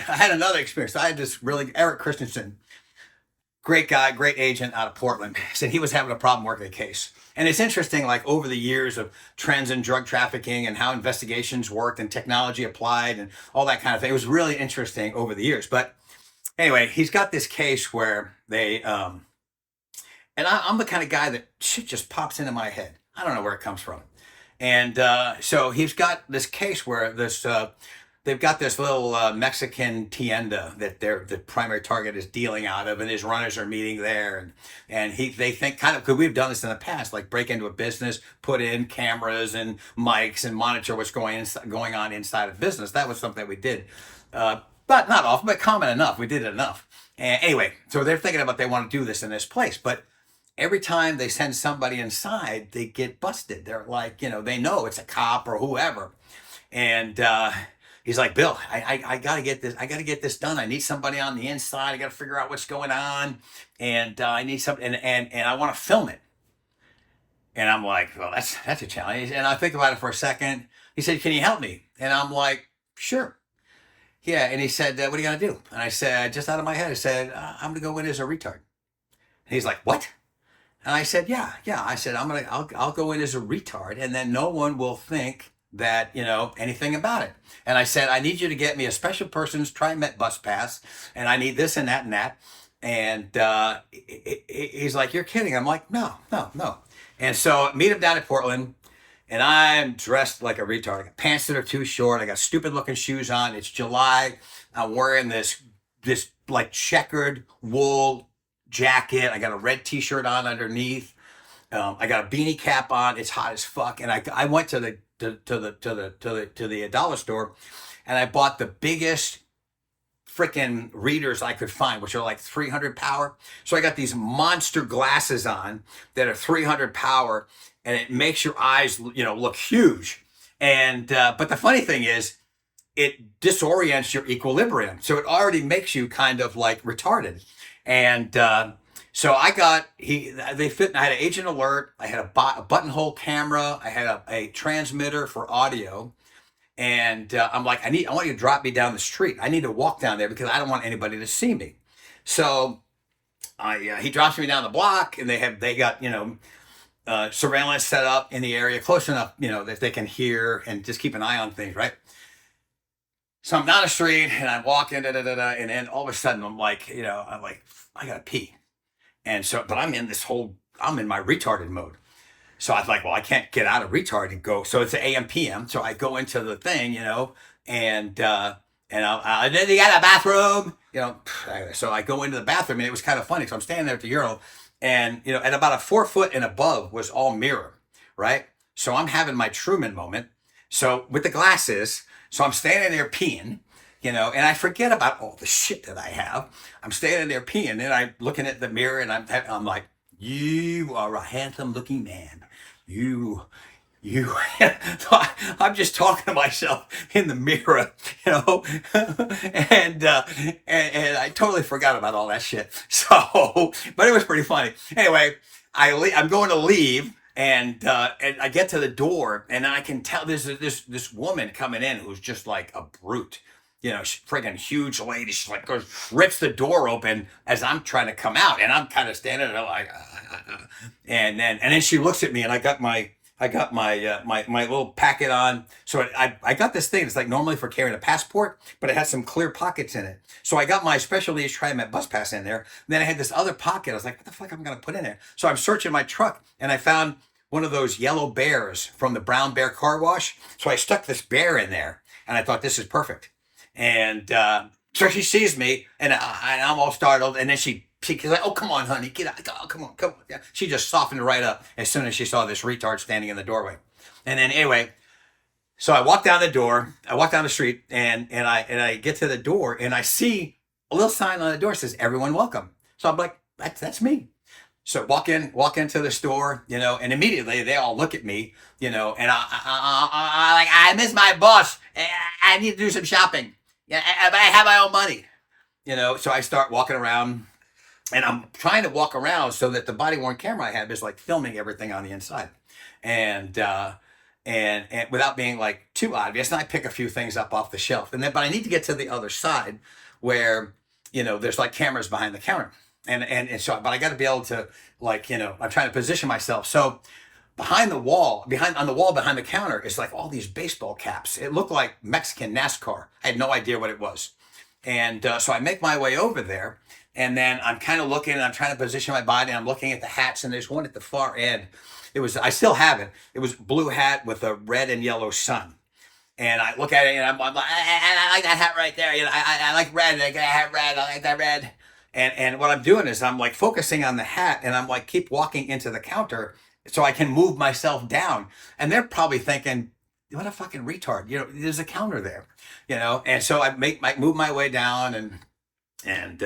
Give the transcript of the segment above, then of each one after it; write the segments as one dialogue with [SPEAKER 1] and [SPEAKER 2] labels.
[SPEAKER 1] I had another experience. I had this really Eric Christensen, great guy, great agent out of Portland. Said he was having a problem working a case. And it's interesting, like over the years of trends in drug trafficking and how investigations worked and technology applied and all that kind of thing. It was really interesting over the years. But anyway, he's got this case where I'm the kind of guy that shit just pops into my head. I don't know where it comes from. And so he's got this case where they've got this little Mexican tienda that the primary target is dealing out of, and his runners are meeting there, and they think kind of, because we've done this in the past, like break into a business, put in cameras and mics and monitor what's going on inside of business. That was something that we did, but not often, but common enough. We did it enough. And anyway, so they're thinking about they want to do this in this place, but every time they send somebody inside, they get busted. They're like, they know it's a cop or whoever. And he's like, Bill, I got to get this. I got to get this done. I need somebody on the inside. I got to figure out what's going on. And I need something. And I want to film it. And I'm like, well, that's a challenge. And I think about it for a second. He said, can you help me? And I'm like, sure. Yeah. And he said, what are you going to do? And I said, just out of my head, I said, I'm going to go in as a retard. And he's like, what? And I said, yeah. I said, I'll go in as a retard, and then no one will think that, anything about it. And I said, I need you to get me a special person's TriMet bus pass, and I need this and that and that. And he's like, you're kidding. I'm like, no. And so meet him down in Portland, and I'm dressed like a retard. I got pants that are too short. I got stupid looking shoes on. It's July. I'm wearing this like checkered wool jacket. I got a red t-shirt on underneath. I got a beanie cap on. It's hot as fuck. And I went to the dollar store, and I bought the biggest freaking readers I could find, which are like 300 power. So I got these monster glasses on that are 300 power, and it makes your eyes, look huge. And but the funny thing is, it disorients your equilibrium. So it already makes you kind of like retarded. And so I had an agent alert. I had a buttonhole camera. I had a transmitter for audio. And I'm like, I want you to drop me down the street. I need to walk down there because I don't want anybody to see me. So he drops me down the block, and they got, surveillance set up in the area close enough, that they can hear and just keep an eye on things, right? So I'm down the street, and I'm walking, and then all of a sudden I'm like, I gotta pee. And so, but I'm in my retarded mode. So I was like, well, I can't get out of retard and go. So it's an AM PM. So I go into the thing, and then you got a bathroom, So I go into the bathroom, and it was kind of funny. So I'm standing there at the urinal, and at about a 4 foot and above was all mirror, right? So I'm having my Truman moment. So with the glasses, so I'm standing there peeing, and I forget about all the shit that I have. I'm standing there peeing, and I'm looking at the mirror, and I'm like, you are a handsome looking man. You. I'm just talking to myself in the mirror, and I totally forgot about all that shit. So, but it was pretty funny. Anyway, I'm going to leave. And I get to the door, and I can tell there's this woman coming in who's just like a brute. She's friggin' huge lady. She's like rips the door open as I'm trying to come out, and I'm kind of standing there like, and then she looks at me, and I got my my little packet on. So I got this thing. It's like normally for carrying a passport, but it has some clear pockets in it. So I got my special needs TriMet bus pass in there. Then I had this other pocket. I was like, what the fuck am I gonna put in there? So I'm searching my truck, and I found one of those yellow bears from the Brown Bear car wash. So I stuck this bear in there, and I thought, this is perfect. And so she sees me, and I'm all startled, and then she's like, oh, come on, honey, get out. Oh, come on. Yeah. She just softened right up as soon as she saw this retard standing in the doorway. And then anyway, so I walk down the street, and I get to the door, and I see a little sign on the door that says, everyone welcome. So I'm like, that's me. So walk into the store, and immediately they all look at me, and I miss my boss. I need to do some shopping. Yeah, but I have my own money, So I start walking around, and I'm trying to walk around so that the body worn camera I have is like filming everything on the inside, and and without being like too obvious. And I pick a few things up off the shelf, and then but I need to get to the other side where there's like cameras behind the counter, and so but I got to be able to like I'm trying to position myself. So behind the wall, on the wall behind the counter is like all these baseball caps. It looked like Mexican NASCAR. I had no idea what it was. And so I make my way over there, and then I'm kind of looking, and I'm trying to position my body, and I'm looking at the hats, and there's one at the far end. I still have it. It was blue hat with a red and yellow sun. And I look at it, and I'm like, I like that hat right there. I like red. I got that hat red. I like that red. And what I'm doing is I'm like focusing on the hat, and I'm like keep walking into the counter so I can move myself down. And they're probably thinking, what a fucking retard. There's a counter there. And so I move my way down, and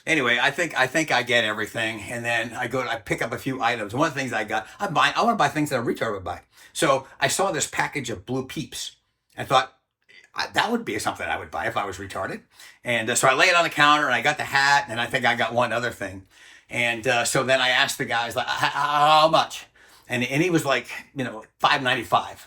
[SPEAKER 1] anyway, I think I get everything, and then I pick up a few items. One of the things I want to buy things that a retard would buy. So I saw this package of Blue Peeps. I thought that would be something I would buy if I was retarded. And so I lay it on the counter, and I got the hat, and I think I got one other thing. And so then I asked the guys like, how much? And he was like, $5.95.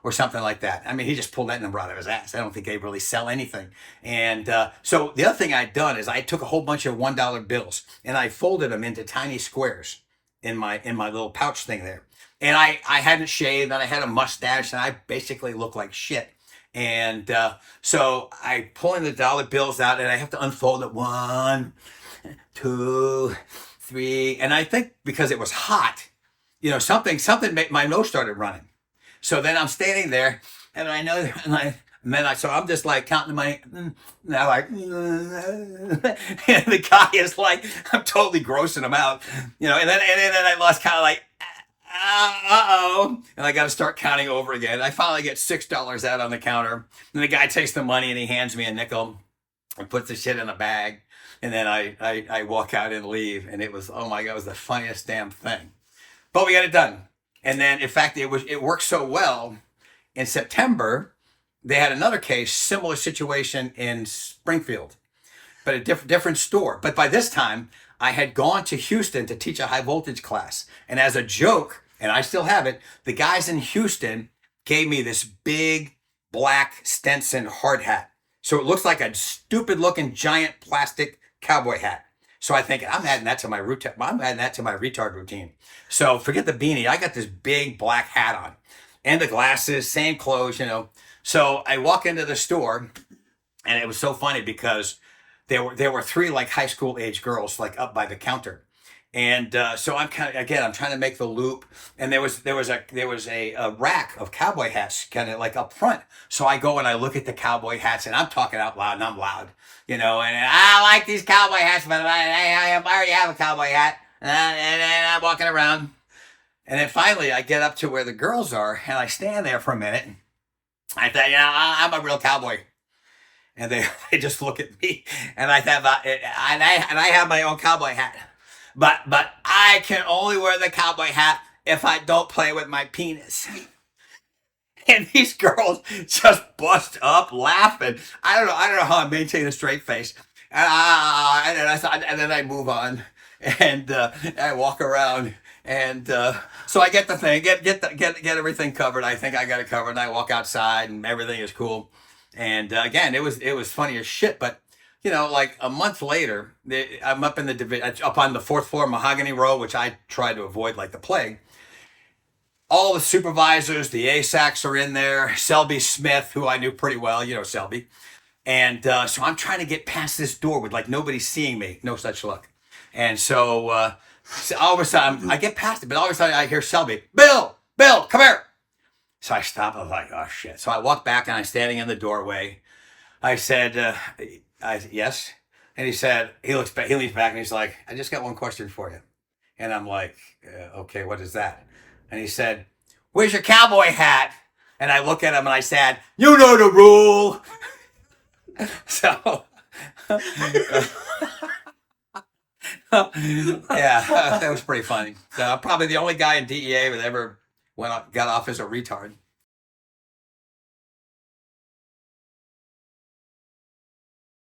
[SPEAKER 1] Or something like that. I mean, he just pulled that number out of his ass. I don't think they really sell anything. And so the other thing I'd done is I took a whole bunch of $1 bills and I folded them into tiny squares in my little pouch thing there. And I hadn't shaved, and I had a mustache, and I basically looked like shit. And so I pull in the dollar bills out, and I have to unfold it 1, 2, 3. And I think because it was hot, something made my nose started running. So then I'm standing there, and I know, so I'm just like counting my, now like, and the guy is like, I'm totally grossing him out, and then I lost kind of like, uh-oh, and I got to start counting over again. I finally get $6 out on the counter, and the guy takes the money and he hands me a nickel and puts the shit in a bag, and then I walk out and leave, and it was, oh my God, it was the funniest damn thing. But we got it done. And then, in fact, it worked so well. In September, they had another case, similar situation in Springfield, but a different store. But by this time, I had gone to Houston to teach a high voltage class. And as a joke, and I still have it, the guys in Houston gave me this big black Stetson hard hat. So it looks like a stupid looking giant plastic cowboy hat. So I think I'm adding that to my retard routine. So forget the beanie. I got this big black hat on, and the glasses, same clothes, So I walk into the store, and it was so funny because there were 3 like high school age girls like up by the counter, and so I'm trying to make the loop, and there was a rack of cowboy hats kind of like up front. So I go and I look at the cowboy hats, and I'm talking out loud, and I'm loud. And I like these cowboy hats, but I already have a cowboy hat. And I'm walking around. And then finally, I get up to where the girls are, and I stand there for a minute. I thought, I'm a real cowboy. And they just look at me, and I thought, and I have my own cowboy hat. But I can only wear the cowboy hat if I don't play with my penis. And these girls just bust up laughing. I don't know how I maintain a straight face. And then I move on, and I walk around, and so I get the thing, get everything covered. I think I got it covered. And I walk outside, and everything is cool. And again, it was funny as shit. But like a month later, I'm up in up on the 4th floor, Mahogany Row, which I try to avoid like the plague. All the supervisors, the ASACs are in there. Selby Smith, who I knew pretty well, Selby. And so I'm trying to get past this door with like nobody seeing me. No such luck. And so all of a sudden, I get past it, but all of a sudden I hear Selby, Bill, come here. So I stop. I was like, oh shit. So I walk back, and I'm standing in the doorway. I said, yes. And he said, he leans back, and he's like, I just got one question for you. And I'm like, okay, what is that? And he said, where's your cowboy hat? And I look at him and I said, you know the rule. So, yeah, that was pretty funny. Probably the only guy in DEA that ever got off as a retard.